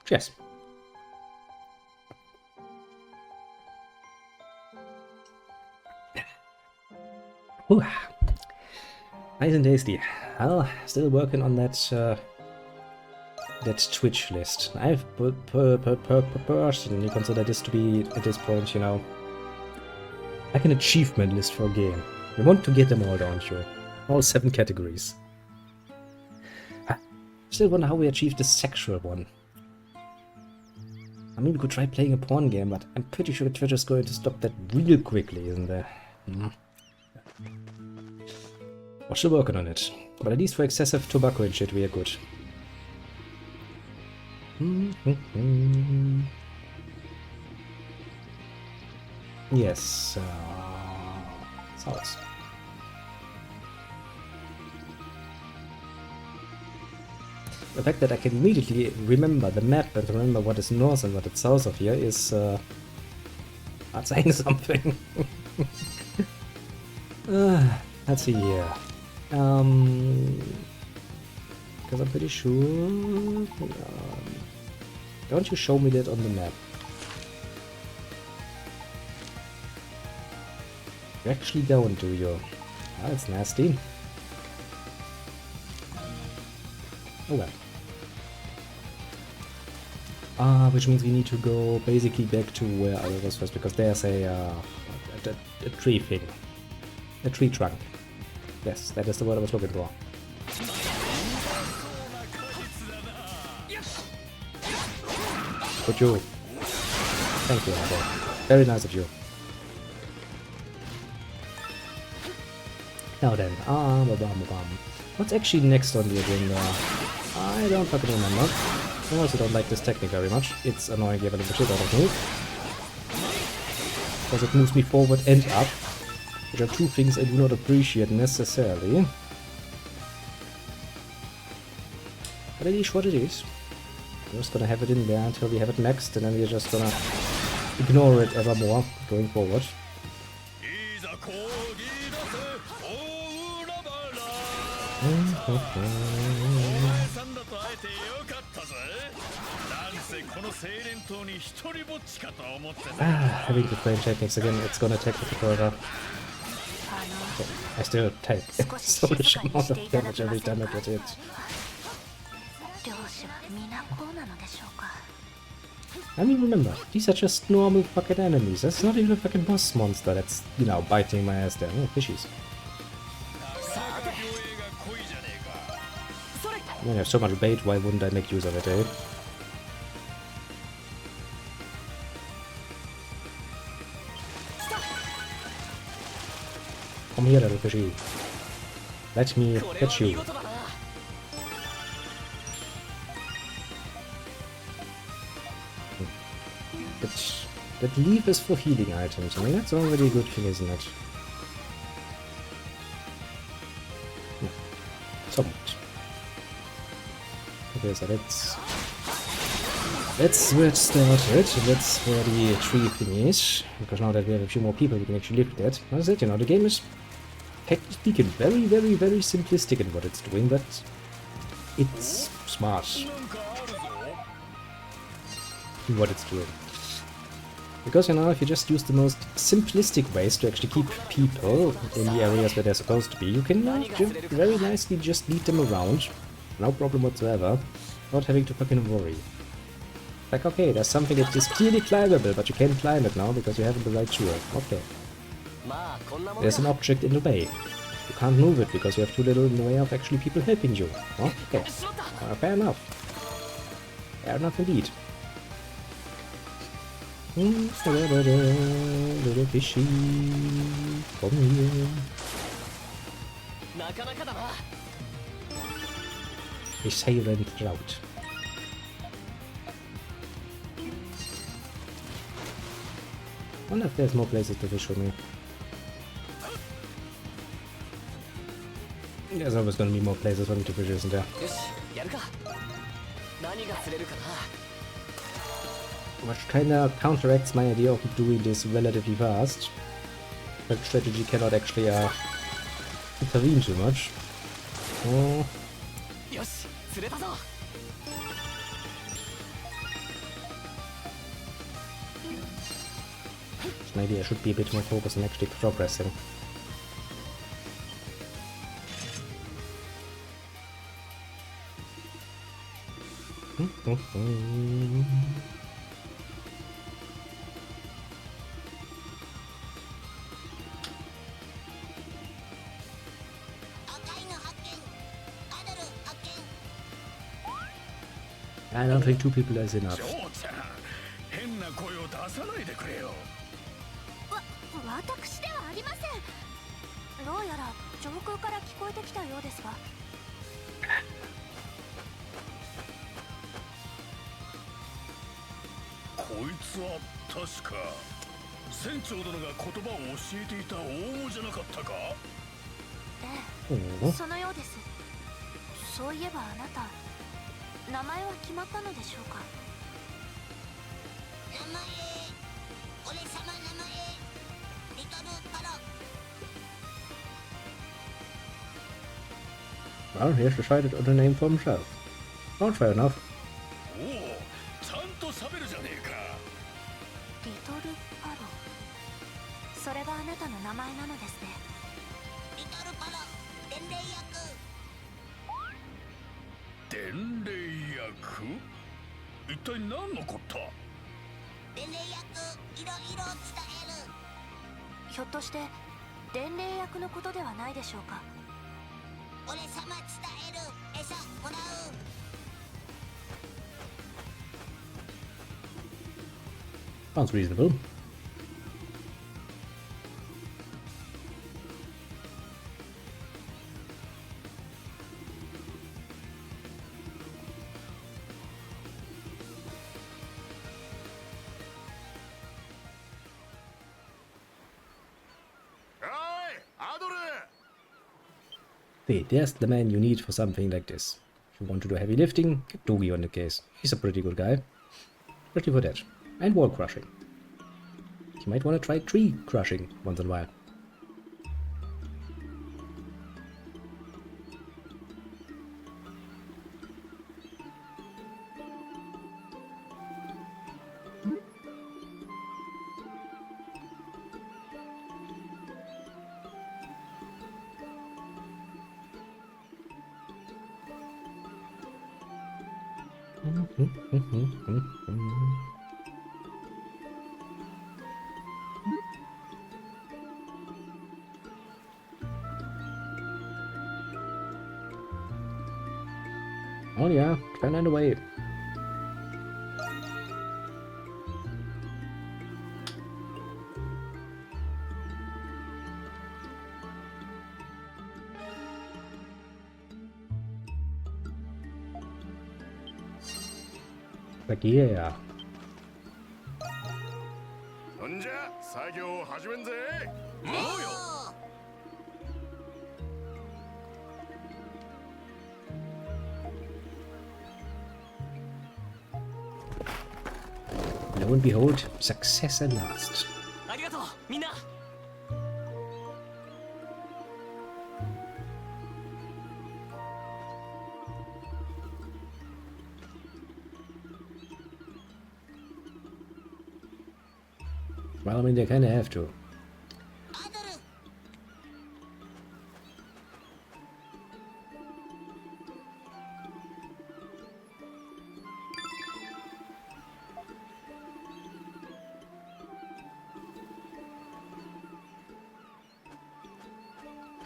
Cheers. Ooh. Nice and tasty. Well, still working on that that Twitch list. I've personally consider this to be, at this point, you know, like an achievement list for a game. You want to get them all, don't you? All 7 categories. I still wonder how we achieved the sexual one. I mean, we could try playing a porn game, but I'm pretty sure Twitch is going to stop that real quickly, isn't there? We're still working on it. But at least for excessive tobacco and shit, we are good. Yes, south. The fact that I can immediately remember the map and remember what is north and what is south of here is not saying something. Let's see here. Because I'm pretty sure... don't you show me that on the map? You actually don't, do you? That's nasty. Oh well. Which means we need to go basically back to where I was first, because there's a tree thing. A tree trunk. Yes, that is the word I was looking for. Good you. Thank you, Marco. Very nice of you. Now then, what's actually next on the agenda? I don't fucking remember. I also don't like this technique very much. It's annoying given the shit out of me. Because it moves me forward and up, which are two things I do not appreciate necessarily. But it is what it is. We're just gonna have it in there until we have it maxed, and then we're just gonna ignore it evermore going forward. Having to play techniques again, it's gonna take me further. Okay, I still take so much amount of damage every time I get hit. I mean, remember, these are just normal fucking enemies. That's not even a fucking boss monster that's, you know, biting my ass down. Oh, fishies. I mean, I have so much bait, why wouldn't I make use of it, eh? Come here, little fishy. Let me catch you. That leaf is for healing items. I mean, that's already a good thing, isn't it? No. Somewhat. Okay, so that's where it started. That's where the tree thing is. Because now that we have a few more people, we can actually lift that. That's it, you know, the game is, technically speaking, very, very, very simplistic in what it's doing, but it's smart in what it's doing. Because, you know, if you just use the most simplistic ways to actually keep people in the areas where they're supposed to be, you can very nicely just lead them around, no problem whatsoever, without having to fucking worry. Like, okay, there's something that is clearly climbable, but you can't climb it now because you haven't the right tool. Okay. There's an object in the way. You can't move it because you have too little in the way of actually people helping you. Oh, okay. Fair enough. Fair enough indeed. Little fishy, come here. A silent trout. I wonder if there's more places to fish for me. There's always gonna be more places for me to fish, isn't there? Which kinda counteracts my idea of doing this relatively fast. That strategy cannot actually intervene too much. Oh. Maybe I should be a bit more focused on actually progressing. I don't think 2 people is enough. 私ではありません。どうやら上空から聞こえてきたようですが。こいつは確か船長殿が言葉を教えていた大王じゃなかったか？ええ、そのようです。そういえばあなた、名前は決まったのでしょうか？名前、俺様名前、リトルパロ。Well, he has decided on a name for himself. Not fair enough. おお、ちゃんと喋るじゃねえか。リトルパロ。それがあなたの名前なのですね。リトルパロ、伝令役。伝令役？一体何のこった？伝令役、いろいろ伝える。ひょっとして伝令役のことではないでしょうか？俺様伝える。餌もらう。Sounds reasonable. Hey, there's the man you need for something like this. If you want to do heavy lifting, get Dogi on the case. He's a pretty good guy. Especially for that. And wall crushing. You might want to try tree crushing once in a while. Oh yeah, try and away. Like yeah. ほんじゃ作業を始めんぜ。もうよ。Lo and behold, success at last. ありがとうみんな。Well, I mean, they kind of have to.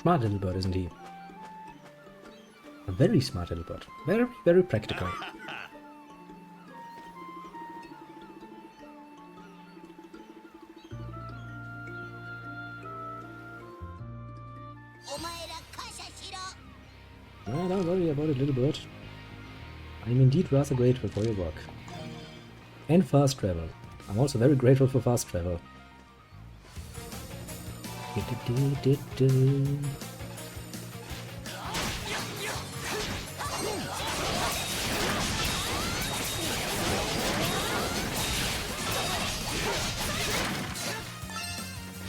Smart little bird, isn't he? A very smart little bird. Very, very practical. No, don't worry about it, little bird. I'm indeed rather grateful for your work. And fast travel. I'm also very grateful for fast travel. For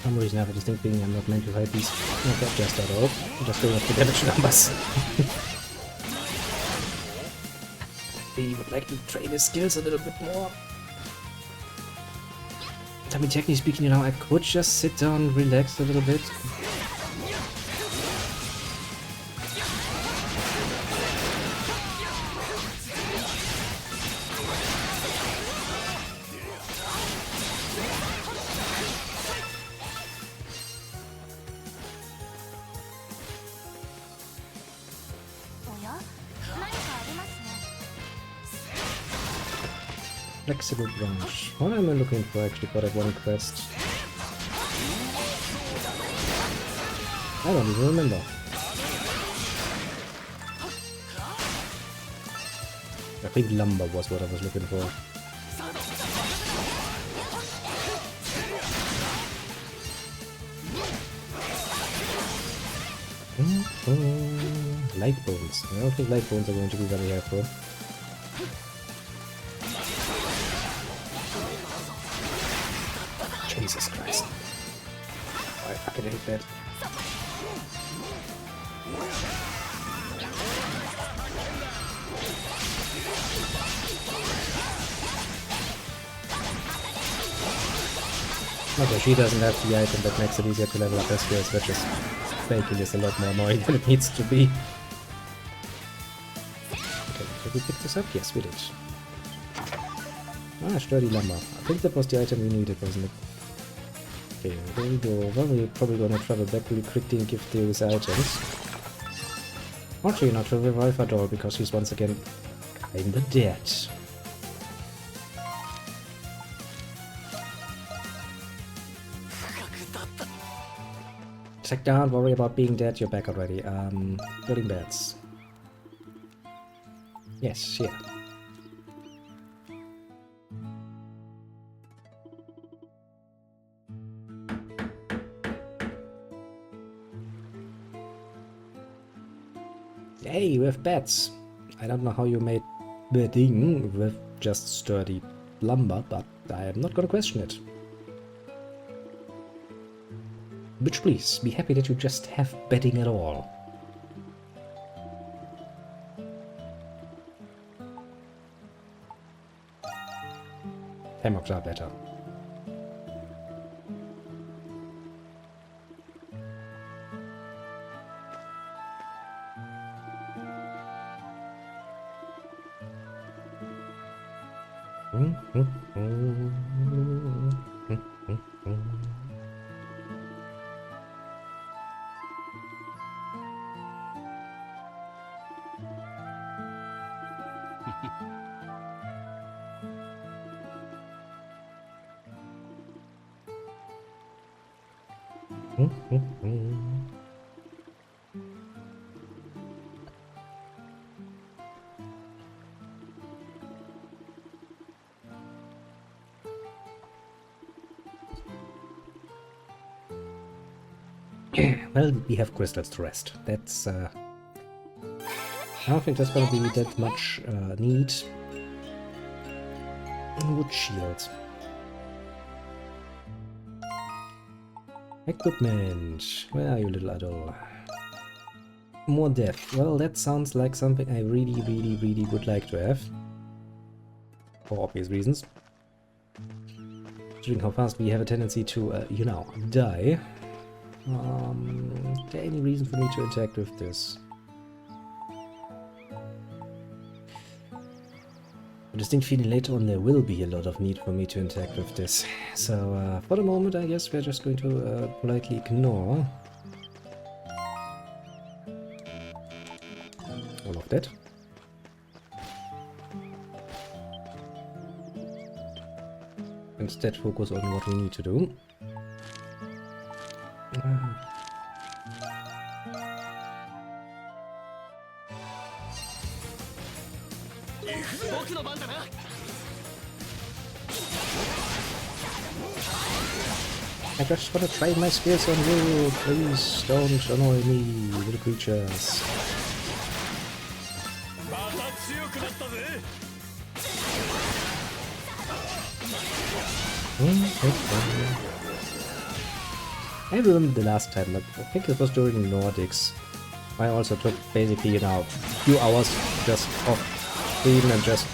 some reason I have a distinct feeling I'm not meant to fight these. Not that just at all. I'm just going off the damage numbers. He would like to train his skills a little bit more. I mean, technically speaking, you know, I could just sit down, relax a little bit. Flexible branch. What am I looking for actually for that one quest? I don't even remember. I think lumber was what I was looking for. Light bones. I don't think light bones are going to be very helpful. Jesus Christ. I fucking hate that. Okay, she doesn't have the item that makes it easier to level up her skills, which is making this a lot more annoying than it needs to be. Okay, did we pick this up? Yes, we did. Ah, sturdy lumber. I think that was the item we needed, wasn't it? Okay, there we go over. We're probably gonna travel back really quickly and give those items. Actually, not to revive her doll, because she's once again kinda dead. Check down, worry about being dead, you're back already. Building beds. Yes, yeah. Hey, we have beds. I don't know how you made bedding with just sturdy lumber, but I am not gonna question it. Bitch, please, be happy that you just have bedding at all. Hammocks are better. Well, we have crystals to rest. That's, I don't think there's gonna be that much need. Wood shield. Equipment. Where are you, little idol? More depth. Well, that sounds like something I really, really, really would like to have. For obvious reasons. Considering how fast we have a tendency to, you know, die. Is there any reason for me to interact with this? A distinct feeling later on there will be a lot of need for me to interact with this. So, for the moment, I guess we're just going to politely ignore all of that. Instead, focus on what we need to do. I just want to try my skills on you. Please don't annoy me, little creatures. I remember the last time, like, I think it was during Nordics. I also took basically, you know, a few hours just off stream and just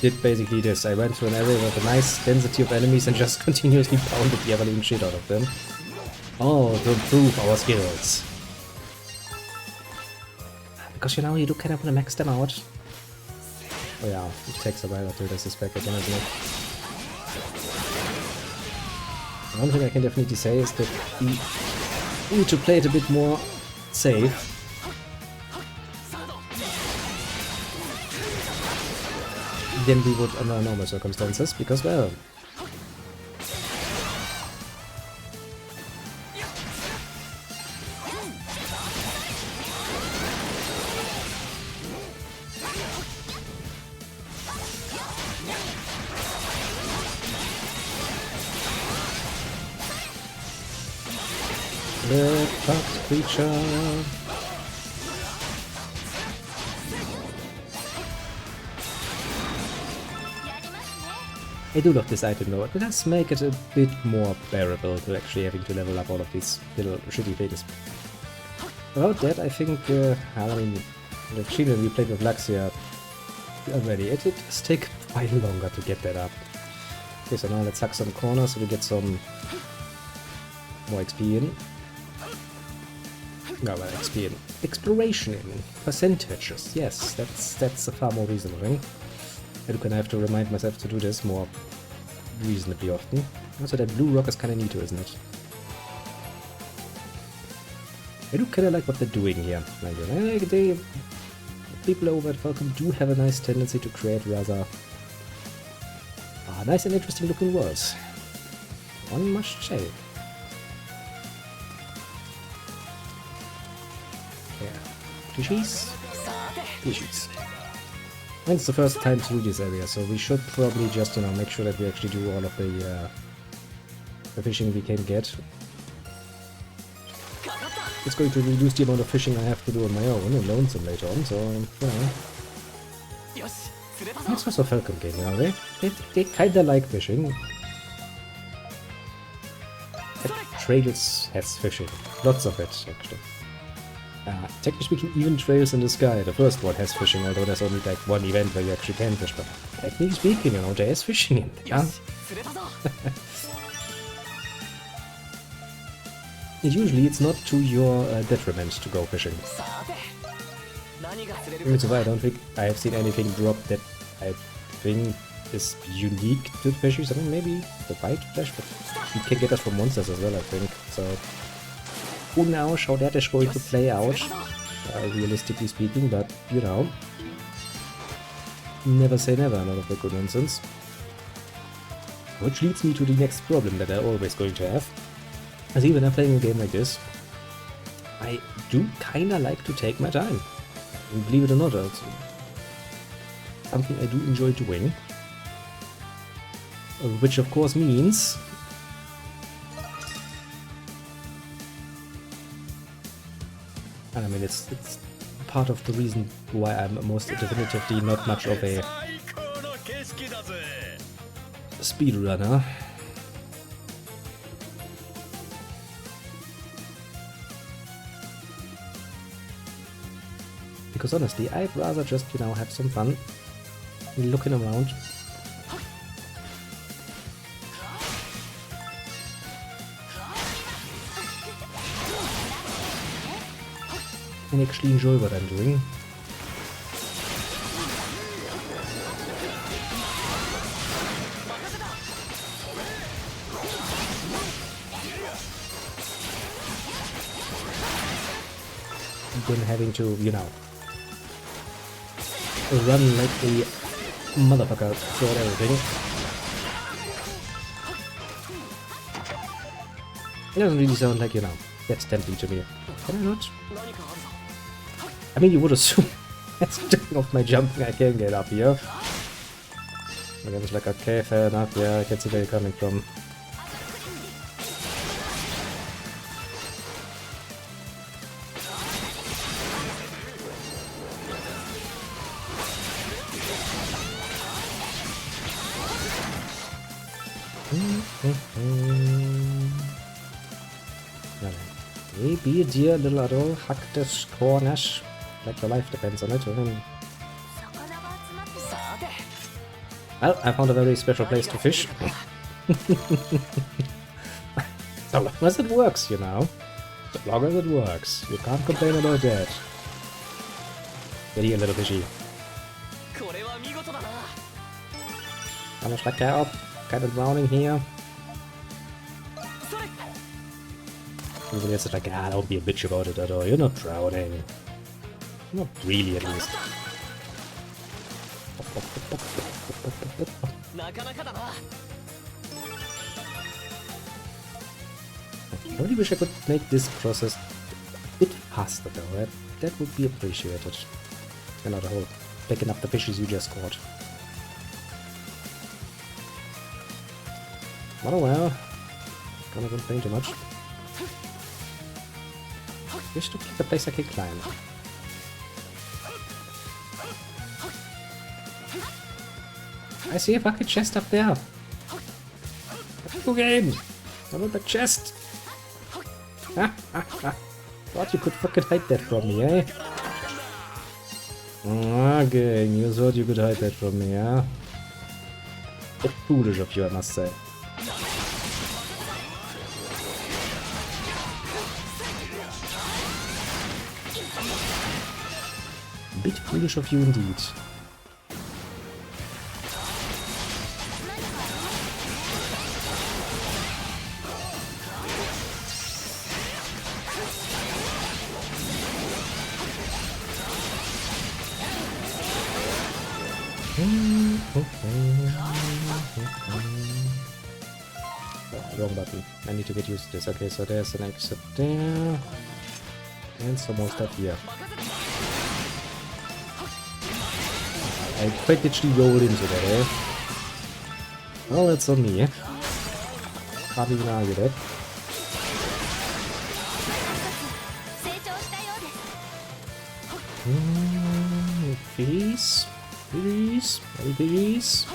did basically this. I went to an area with a nice density of enemies and just continuously pounded the ever-living shit out of them. Oh, to improve our skills. Because you know, you do kind of want to max them out. Oh yeah, it takes a while until this is back again, isn't it? One thing I can definitely say is that we need to play it a bit more safe. Than we would under normal circumstances, because, well... The fucked creature... I do love this item though, it does make it a bit more bearable to actually having to level up all of these little shitty things. About that, I think, I mean, the Chile we played with Laxia already, it does take quite longer to get that up. Okay, so now let's hack some corners so we get some more XP in. No, well, XP in. Exploration in. Percentages, yes, that's a far more reasonable thing. I do have to remind myself to do this more reasonably often. Also, that blue rock is kind of neat too, isn't it? I do kind of like what they're doing here. Like, people over at Falcom do have a nice tendency to create rather nice and interesting looking worlds. One must say. Yeah. Dishes? Dishes. And it's the first time through this area, so we should probably just, you know, make sure that we actually do all of the fishing we can get. It's going to reduce the amount of fishing I have to do on my own and lonesome later on, so, you know. It's also a Falcon game, you know, they kinda like fishing. Trails has fishing. Lots of it, actually. Technically speaking, even Trails in the Sky, the first one has fishing, although there's only like one event where you actually can fish, but technically speaking, you know, there is fishing in there. Usually it's not to your detriment to go fishing. Even so far, I don't think I have seen anything drop that I think is unique to fishies. I mean, maybe the bite flesh, but you can get that from monsters as well, I think, so... Who knows how that is going to play out, realistically speaking, but, you know, never say never, a lot of the good nonsense. Which leads me to the next problem that I'm always going to have. As even when I'm playing a game like this, I do kinda like to take my time. And believe it or not, it's something I do enjoy doing. Which of course means... I mean, it's part of the reason why I'm most definitively not much of a speedrunner. Because honestly, I'd rather just, you know, have some fun looking around. And actually enjoy what I'm doing. Than having to, you know, run like a motherfucker throughout everything. It doesn't really sound like, you know, that's tempting to me. Can I not? I mean, you would assume that's taking off my jumping, I can get up here. And I was like, okay, fair enough, yeah, I can see where you're coming from. Maybe, dear little adult, hack this cornish. Like your life depends on it. I mean, Well, I found a very special place to fish. So long as it works, you know. So long as it works. You can't complain about that. Get here, little fishy. I'm gonna strike that up. Kind of drowning here. Everybody else is like, ah, don't be a bitch about it at all. You're not drowning. Not really, at least. I really wish I could make this process a bit faster though. That would be appreciated. And not a whole picking up the fishes you just caught. But oh well. Gonna complain too much. Wish to pick a place I can climb. I see a bucket chest up there. Go game! I want the chest! Ha ha ha! Thought you could fucking hide that from me, eh? Okay, you thought you could hide that from me, huh? Bit foolish of you, I must say. Bit foolish of you indeed. Wrong button. I need to get used to this. Okay, so there's an exit there. And some more stuff here. I quite literally rolled into that, eh? Well, that's on me. Can't even argue that. Please? Please? Please?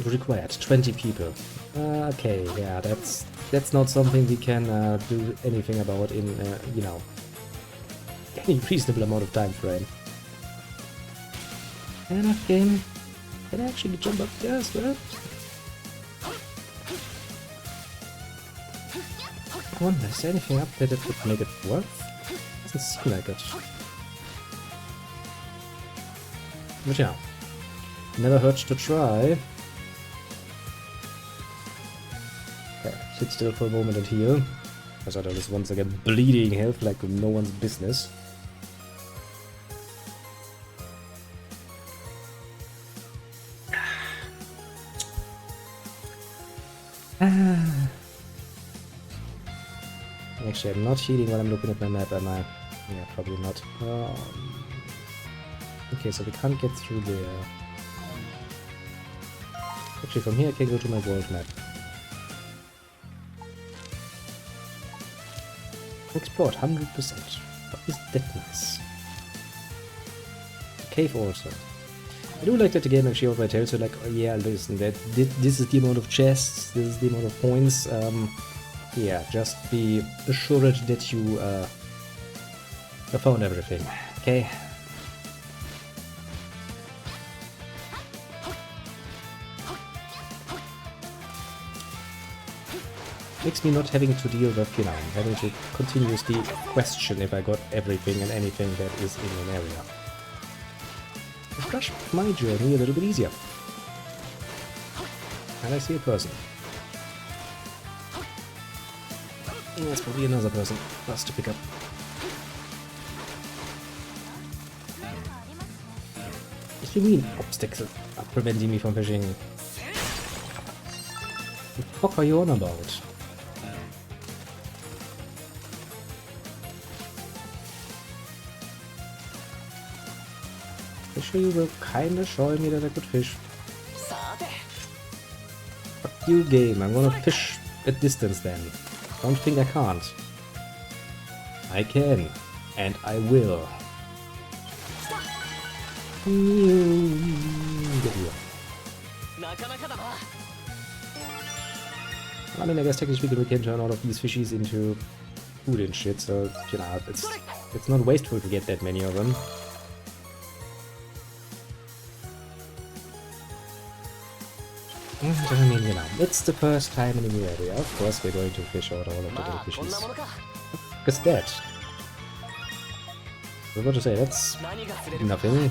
Required 20 people. Okay, yeah, that's not something we can do anything about in, you know, any reasonable amount of time frame. And I can actually jump up there as well. I wonder, is there anything up there that would make it worth? Doesn't seem like it. But yeah, never hurts to try. Okay, sit still for a moment and heal. Because I just once again bleeding health like no one's business. Actually, I'm not healing when I'm looking at my map, am I? Yeah, probably not. Okay, so we can't get through there. Actually, from here I can go to my world map. Explored 100%. Is that nice? Cave also. I do like that the game actually outright tells you like, oh yeah, listen, this is the amount of chests, this is the amount of points. Yeah, just be assured that you found everything. Okay. Makes me not having to deal with, you know, having to continuously question if I got everything and anything that is in an area. It brushed my journey a little bit easier. And I see a person. There's probably another person for us to pick up. What do you mean obstacles are preventing me from fishing? What the fuck are you on about? Actually, you were kinda showing me that I could fish. Fuck you, game. I'm gonna fish at distance then. Don't think I can't. I can. And I will. Get here. I mean, I guess technically speaking we can turn all of these fishies into food and shit, so, you know, it's not wasteful to get that many of them. I mean, you know, it's the first time in the new area. Of course, we're going to fish out all of the little fishes. Because that... I was about to say, that's nothing. I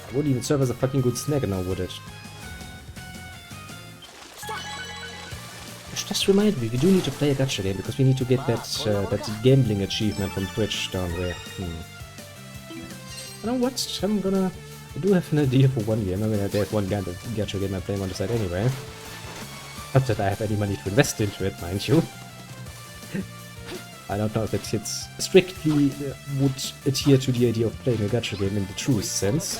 wouldn't even serve as a fucking good snack now, would it? Which just reminded me, we do need to play a gacha game, because we need to get that that gambling achievement from Twitch down there. You know what? I do have an idea for one game. I mean, there's one gacha game I'm playing on the side anyway. Not that I have any money to invest into it, mind you. I don't know if it strictly would adhere to the idea of playing a gacha game in the truest sense.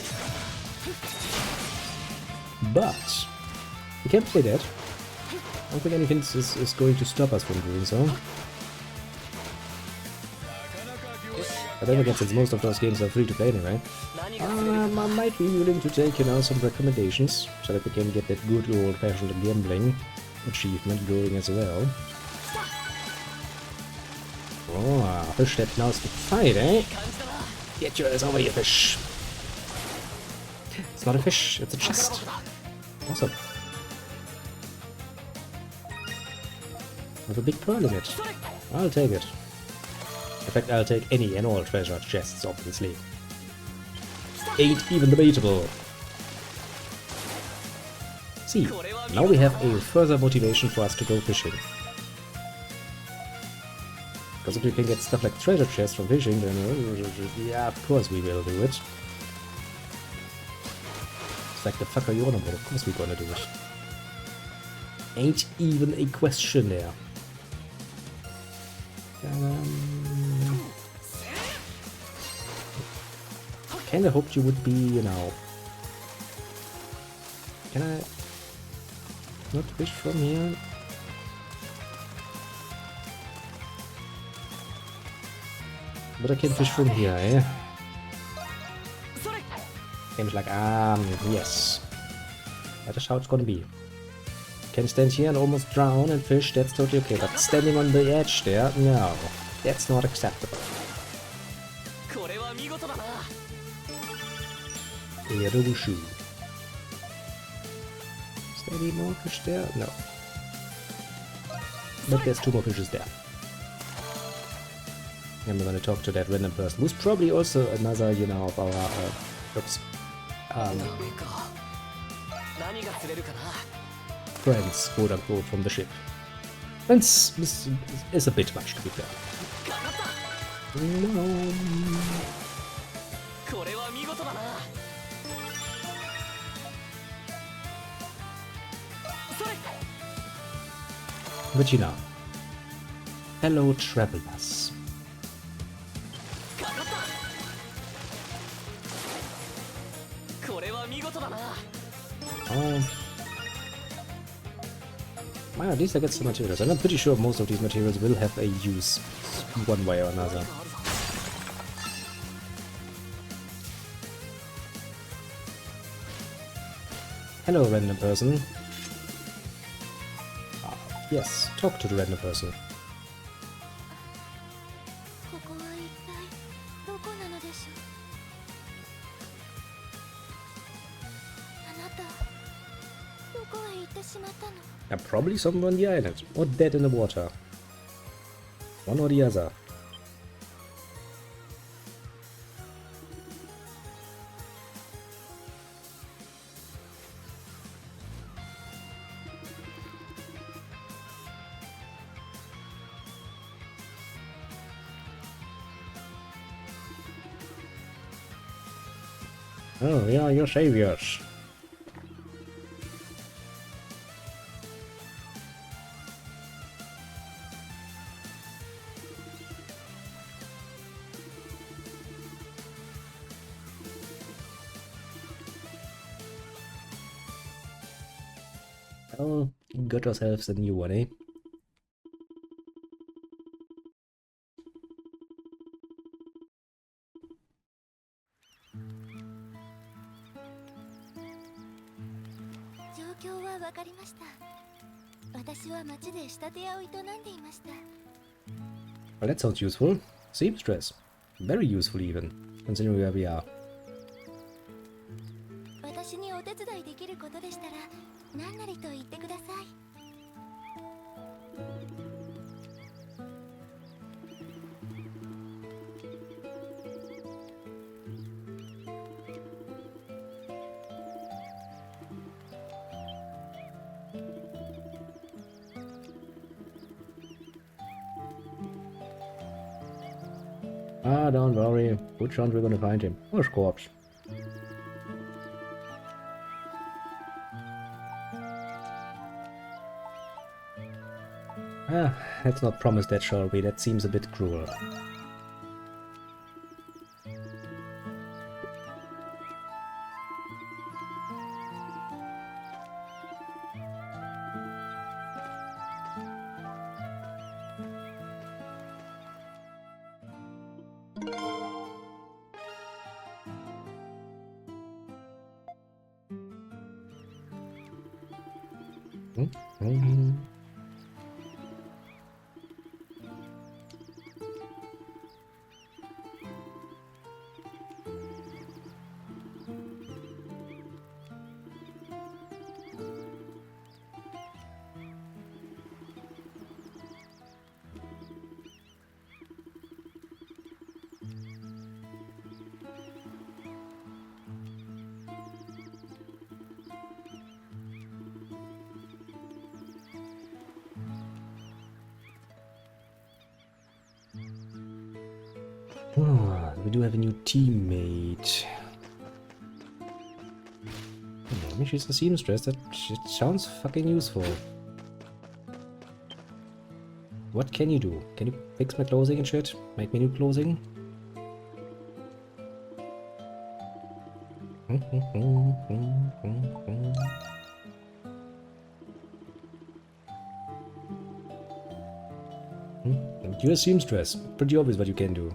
But we can play that. I don't think anything is going to stop us from doing so. But then again, since most of those games are free to play anyway, I might be willing to take, you know, some recommendations so that we can get that good old-fashioned gambling achievement going as well. Oh, fish that knows to fight, eh? Get your ass over here, fish. It's not a fish, it's a chest. Awesome. With a big pearl in it. I'll take it. In fact, I'll take any and all treasure chests, obviously. Ain't even debatable. See, now we have a further motivation for us to go fishing. Because if we can get stuff like treasure chests from fishing, then yeah, of course we will do it. It's like, the fuck are you on about? Of course we're gonna do it. Ain't even a question there. Kinda hoped you would be, you know... Can I not fish from here? But I can fish from here, eh? Game's like, yes. That is how it's gonna be. Can stand here and almost drown and fish, that's totally okay, but standing on the edge there, no. That's not acceptable. Erushu. Is there any more fish there? No. But there's 2 more fishes there. And we're gonna talk to that random person, who's probably also another, you know, of our, friends, quote unquote, from the ship. Friends is a bit much, to be fair. No. But you know, hello travelers. Well, at least I get some materials, and I'm pretty sure most of these materials will have a use one way or another. Hello, random person. Yes, talk to the random person. Probably somewhere on the island, or dead in the water. One or the other. Oh, yeah, your saviors. Well, got ourselves a new one, eh? Well, that sounds useful. Seamstress. Very useful even, considering where we are. 私にお手伝いできることでしたら何なりと言ってください。Ah, don't worry. Good chance we're gonna find him. Or corpse. Ah, let's not promise that, shall we? That seems a bit cruel. We do have a new teammate. Maybe she's a seamstress. That shit sounds fucking useful. What can you do? Can you fix my clothing and shit? Make me new clothing? You're a seamstress. Pretty obvious what you can do.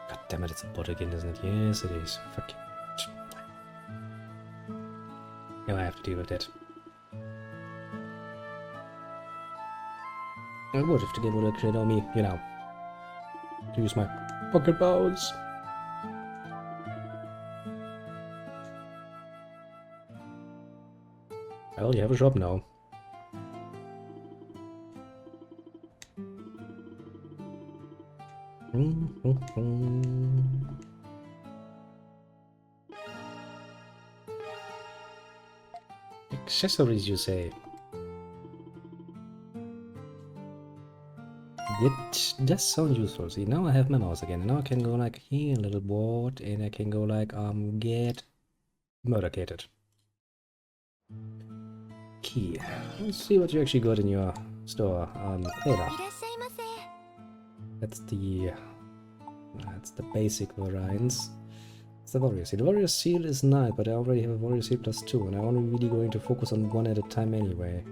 God damn it, it's a bot again, isn't it? Yes, it is. Fuck you. Now I have to deal with that. I would if the game would actually allow me, you know, to use my pocket bows. Well, you have a shop now. Accessories, you say? It does sound useful. See, now I have my mouse again, and now I can go like here, a little board, and I can go like get murdercated. Key. Let's see what you actually got in your store. Ada. That's the basic variants. It's the warrior seal. The warrior seal is nice, but I already have a warrior seal +2, and I'm only really going to focus on one at a time anyway.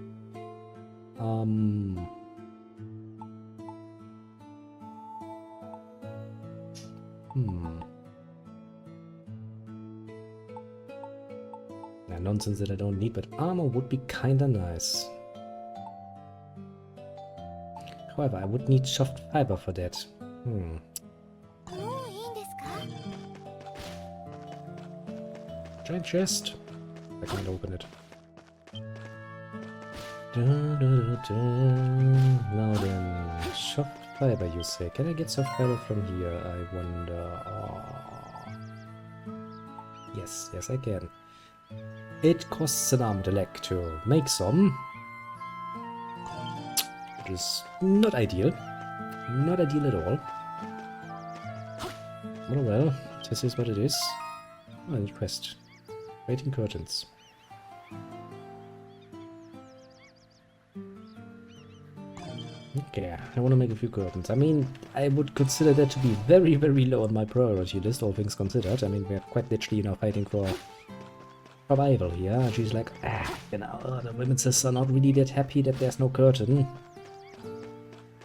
Nonsense that I don't need, but armor would be kinda nice. However, I would need soft fiber for that. Giant chest. I can't open it. Now then, soft fiber, you say. Can I get soft fiber from here? I wonder. Oh. Yes, I can. It costs an armed leg to make some. Which is not ideal. Not ideal at all. Oh well, this is what it is. Oh, and quest. Waiting curtains. Okay, I want to make a few curtains. I mean, I would consider that to be very, very low on my priority list, all things considered. I mean, we're quite literally, you know, fighting for survival here. And she's like, you know, the women's sisters are not really that happy that there's no curtain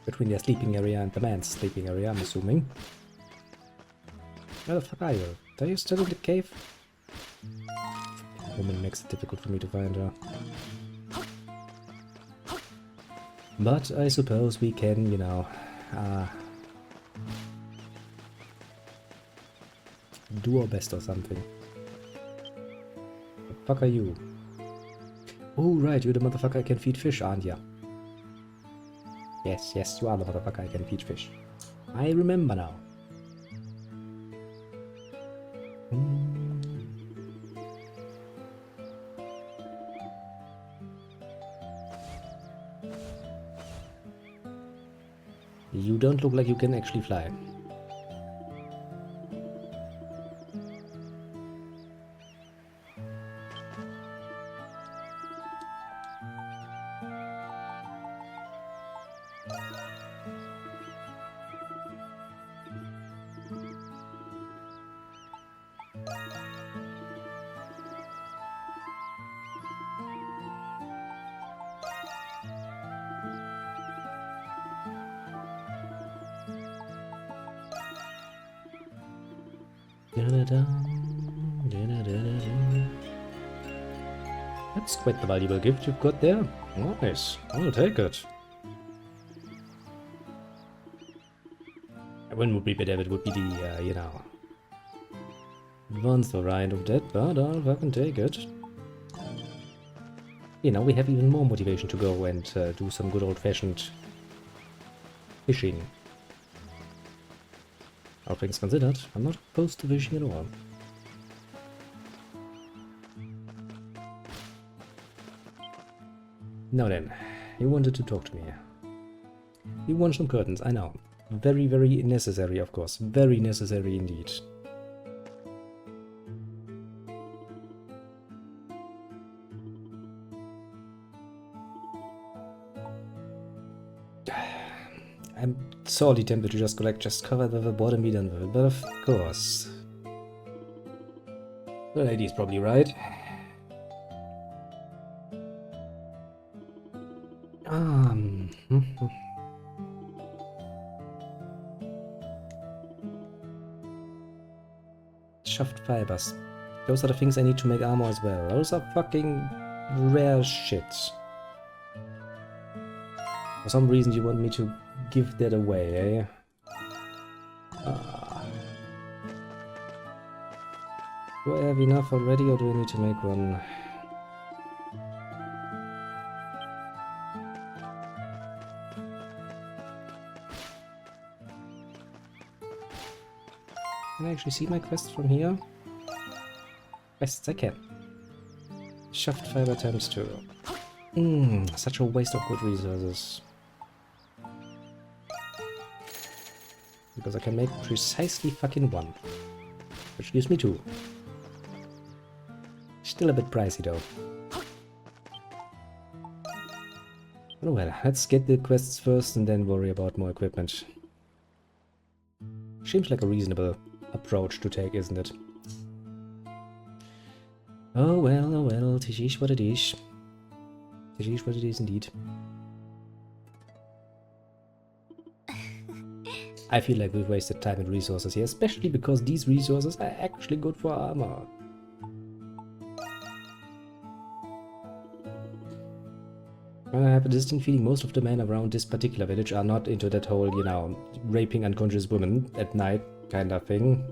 between their sleeping area and the man's sleeping area, I'm assuming. Where the fuck are you? Are you still in the cave? woman makes it difficult for me to find her. But I suppose we can, you know, do our best or something. The fuck are you? Oh, right, you're the motherfucker I can feed fish, aren't ya? Yes, yes, you are the motherfucker I can feed fish. I remember now. You don't look like you can actually fly. That's quite the valuable gift you've got there. Nice. I'll take it. One would be better if it would be the, you know, advanced variant of that, but I'll fucking take it. You know, we have even more motivation to go and do some good old-fashioned fishing. All things considered, I'm not opposed to fishing at all. Now then, you wanted to talk to me. You want some curtains, I know. Very, very necessary, of course. Very necessary indeed. I'm sorely tempted to just go like, just cover the bottom, be done with it, but of course. The lady's probably right. Shaft fibers. Those are the things I need to make armor as well. Those are fucking rare shit. For some reason you want me to give that away, eh? Do I have enough already, or do I need to make one? Can I actually see my quests from here? Quests, I can. Shaft fiber times 2. Such a waste of good resources. Because I can make precisely fucking 1. Which gives me 2. Still a bit pricey though. Oh well, let's get the quests first and then worry about more equipment. Seems like a reasonable approach to take, isn't it? Oh well, it is what it is. It is what it is indeed. I feel like we've wasted time and resources here, especially because these resources are actually good for armor. I have a distinct feeling most of the men around this particular village are not into that whole, you know, raping unconscious women at night kind of thing.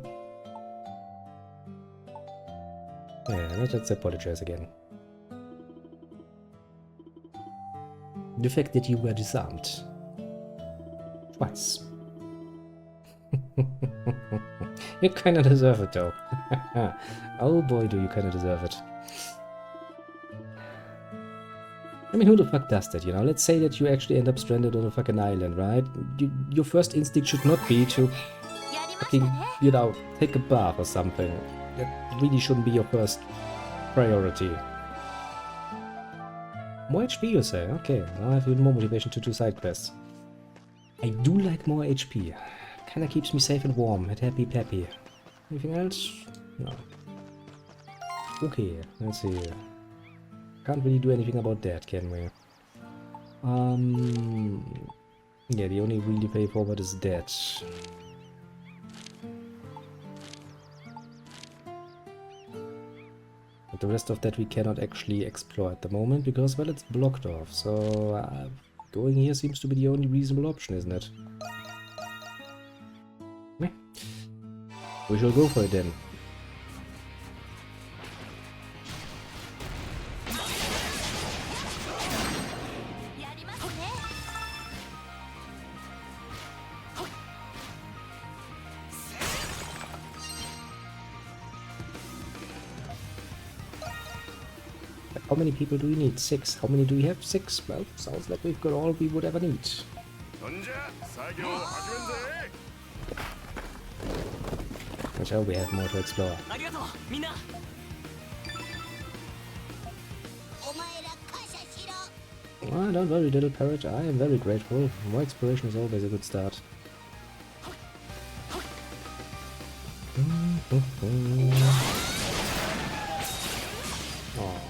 Yeah, let's apologize again. The fact that you were disarmed. Twice. You kinda deserve it though. Oh boy, do you kinda deserve it. I mean, who the fuck does that, you know? Let's say that you actually end up stranded on a fucking island, right? Your first instinct should not be to fucking, you know, take a bath or something. That really shouldn't be your first priority. More HP, you say? Okay, now I have even more motivation to do side quests. I do like more HP. Kinda keeps me safe and warm and happy peppy. Anything else? No. Okay, let's see. Can't really do anything about that, can we? Yeah, the only really way forward is that. But the rest of that we cannot actually explore at the moment because, well, it's blocked off. So going here seems to be the only reasonable option, isn't it? Meh. We shall go for it then. How many people do we need? 6. How many do we have? 6. Well, sounds like we've got all we would ever need. Which oh, we have more to explore. Oh, don't worry, little parrot. I am very grateful. More exploration is always a good start. Oh,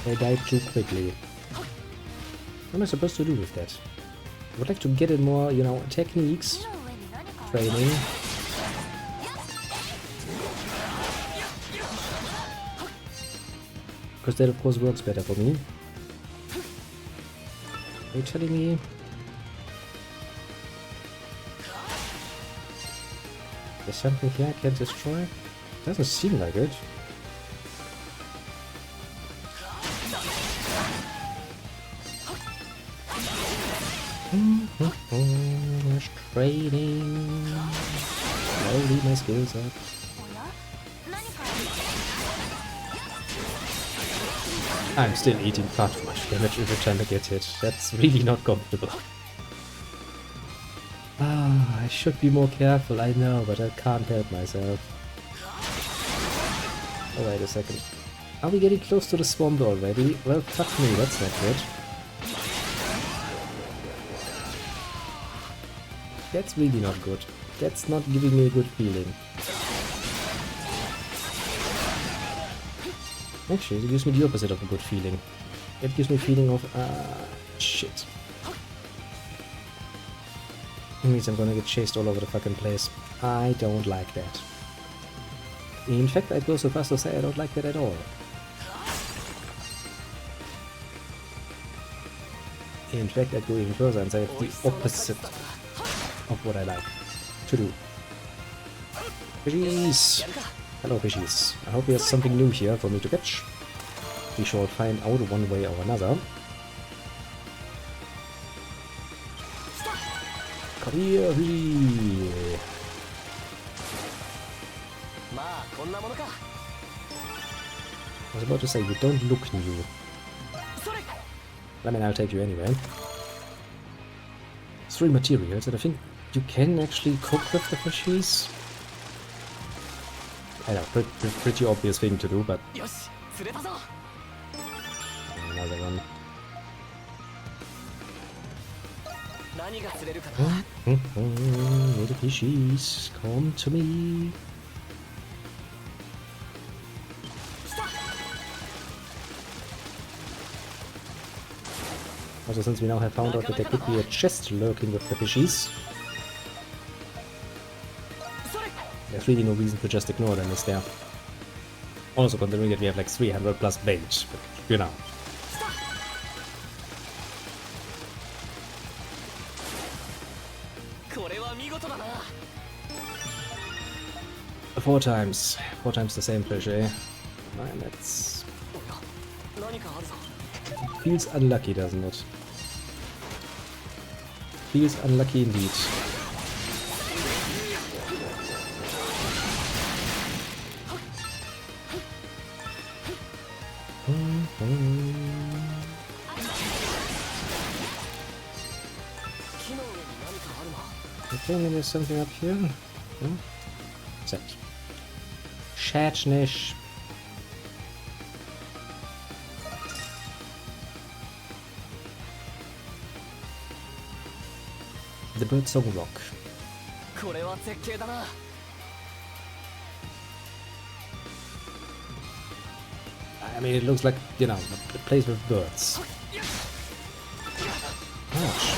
they died too quickly. What am I supposed to do with that? I would like to get in more, you know, techniques, training. Because that of course works better for me. Are you telling me? There's something here I can't destroy? Doesn't seem like it. There's training. Slowly my skills up. I'm still eating far too much damage every time I get hit. That's really not comfortable. Ah, I should be more careful, I know, but I can't help myself. Oh, wait a second. Are we getting close to the swamp already? Well, fuck me, that's not good. That's really not good. That's not giving me a good feeling. Actually, it gives me the opposite of a good feeling. It gives me a feeling of, shit. It means I'm gonna get chased all over the fucking place. I don't like that. In fact, I'd go so far as to say I don't like that at all. In fact, I'd go even further and say it's the opposite of what I like to do. Fishies! Hello, fishies. I hope there's something new here for me to catch. We shall find out one way or another. Come here, fishy! I was about to say, you don't look new. I mean, I'll take you anyway. 3 materials, and I think you can actually cook with the fishies. I know, pretty obvious thing to do, but... Another one. Little fishies, come to me. Also, since we now have found out that there could be a chest lurking with the fishies, there's really no reason to just ignore them, is there? Also considering that we have like 300 plus bait, but you know. Four times the same fish, eh? Man, that's... Feels unlucky, doesn't it? Feels unlucky indeed. Okay, there's something up here. Hmm? What's that? Schätschnisch. The Birdsong Rock. I mean, it looks like, you know, a place with birds. Ouch.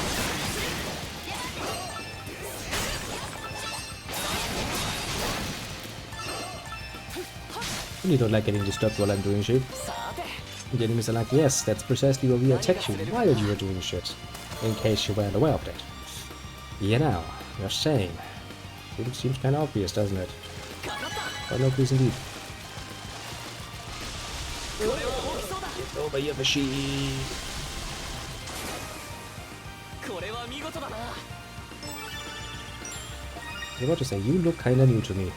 You don't like getting disturbed while I'm doing shit. The enemies are like, yes, that's precisely where we attack you while you are doing shit. In case you weren't aware of that. You know, you're saying. It seems kind of obvious, doesn't it? But no, please indeed. Get over here, machine! I was about to say, you look kinda new to me.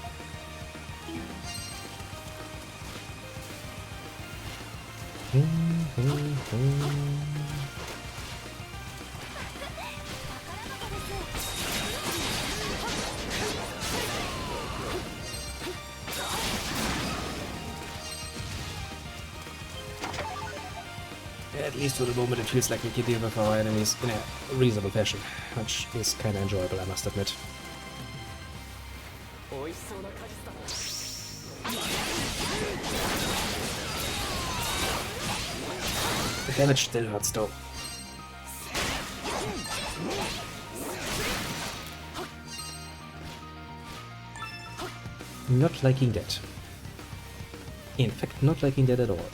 At least for the moment it feels like we can deal with our enemies in a reasonable fashion, which is kinda enjoyable, I must admit. The damage still hurts though. Not liking that. In fact, not liking that at all.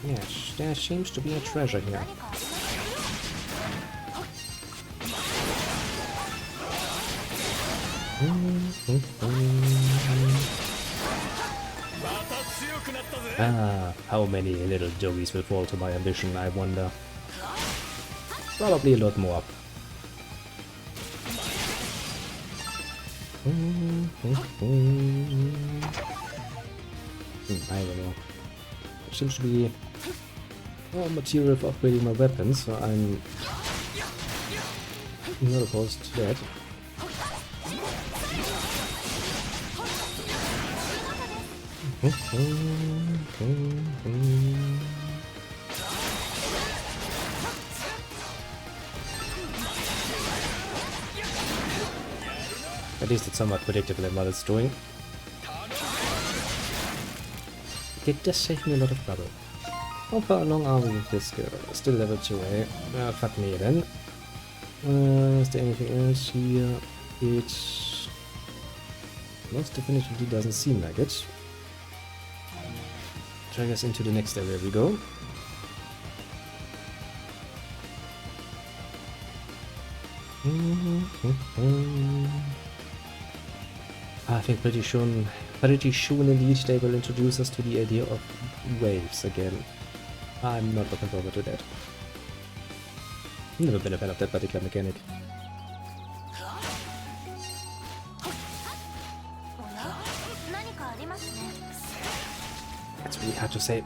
Yes, there seems to be a treasure here. Ah, how many little doggies will fall to my ambition, I wonder. Probably a lot more. I don't know. Seems to be more material for upgrading my weapons, so I'm not opposed to that. At least it's somewhat predictable in what it's doing. It does save me a lot of trouble. How far along are we with this girl? Still level 2, eh? Fuck me then. Is there anything else here? It most definitively doesn't seem like it. Drag us into the next area we go. I think pretty soon indeed they will introduce us to the idea of waves again. I'm not looking forward to that. Never been a fan of that particular mechanic. That's really hard to say.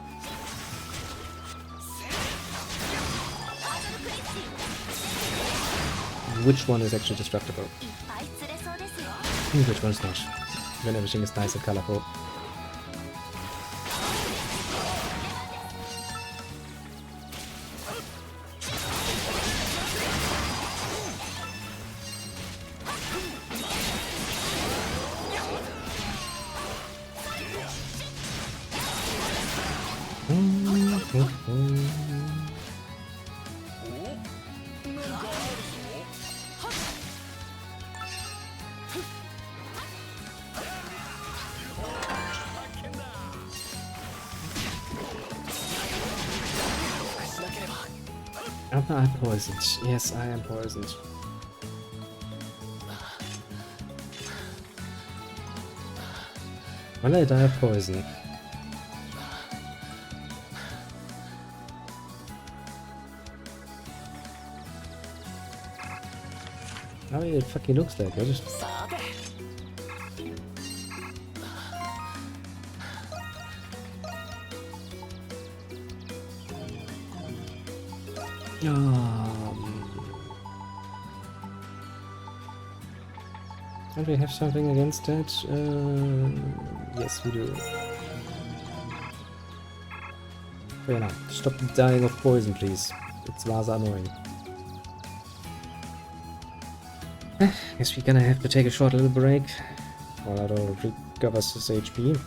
Which one is actually destructible? Which one's not? When everything is nice and colorful. I'm poisoned. Yes, I am poisoned. Will I die of poison? I mean, it fucking looks like it. Don't we have something against that? Yes, we do. Fair enough. Stop dying of poison, please. It's rather annoying. Guess we're gonna have to take a short little break while Otto recovers his HP.